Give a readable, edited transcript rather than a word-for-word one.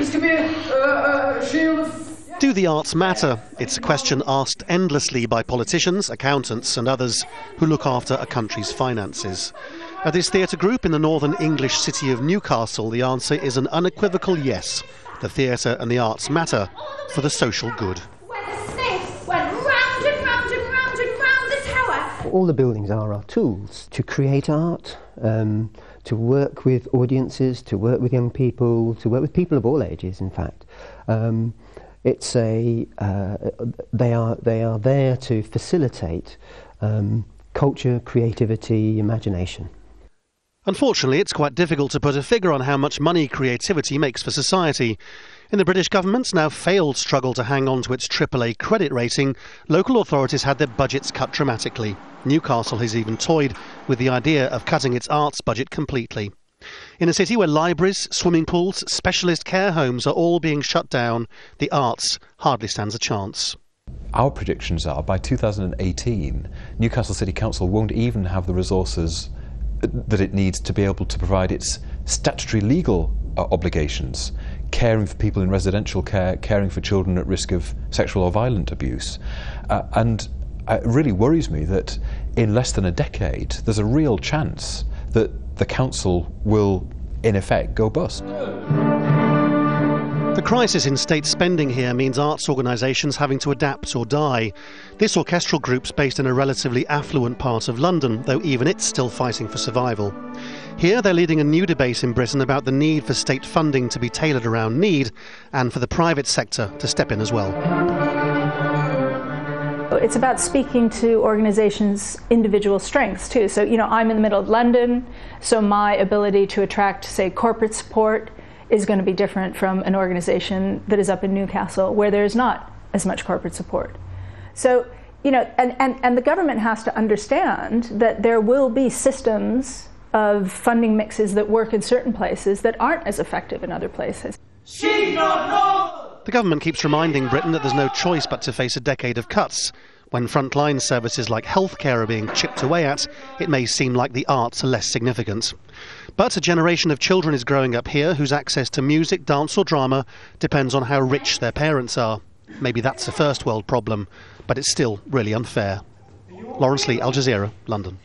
seems to be a shield of... Do the arts matter? It's a question asked endlessly by politicians, accountants and others who look after a country's finances. At this theatre group in the northern English city of Newcastle, the answer is an unequivocal yes. The theatre and the arts matter for the social good. When the snake went round and round and round and round the tower. All the buildings are our tools to create art, to work with audiences, to work with young people, to work with people of all ages, in fact. They are there to facilitate culture, creativity, imagination. Unfortunately, it's quite difficult to put a figure on how much money creativity makes for society. In the British government's now failed struggle to hang on to its AAA credit rating, local authorities had their budgets cut dramatically. Newcastle has even toyed with the idea of cutting its arts budget completely. In a city where libraries, swimming pools, specialist care homes are all being shut down, the arts hardly stands a chance. Our predictions are by 2018, Newcastle City Council won't even have the resources that it needs to be able to provide its statutory legal obligations, caring for people in residential care, caring for children at risk of sexual or violent abuse. And it really worries me that in less than a decade, there's a real chance that the council will, in effect, go bust. The crisis in state spending here means arts organisations having to adapt or die. This orchestral group's based in a relatively affluent part of London, though even it's still fighting for survival. Here they're leading a new debate in Britain about the need for state funding to be tailored around need and for the private sector to step in as well. It's about speaking to organisations' individual strengths too. So, I'm in the middle of London, so my ability to attract, say, corporate support is going to be different from an organisation that is up in Newcastle, where there's not as much corporate support. So, and the government has to understand that there will be systems of funding mixes that work in certain places that aren't as effective in other places. The government keeps reminding Britain that there's no choice but to face a decade of cuts. When frontline services like healthcare are being chipped away at, it may seem like the arts are less significant. But a generation of children is growing up here whose access to music, dance or drama depends on how rich their parents are. Maybe that's a first world problem, but it's still really unfair. Laurence, Al Jazeera, London.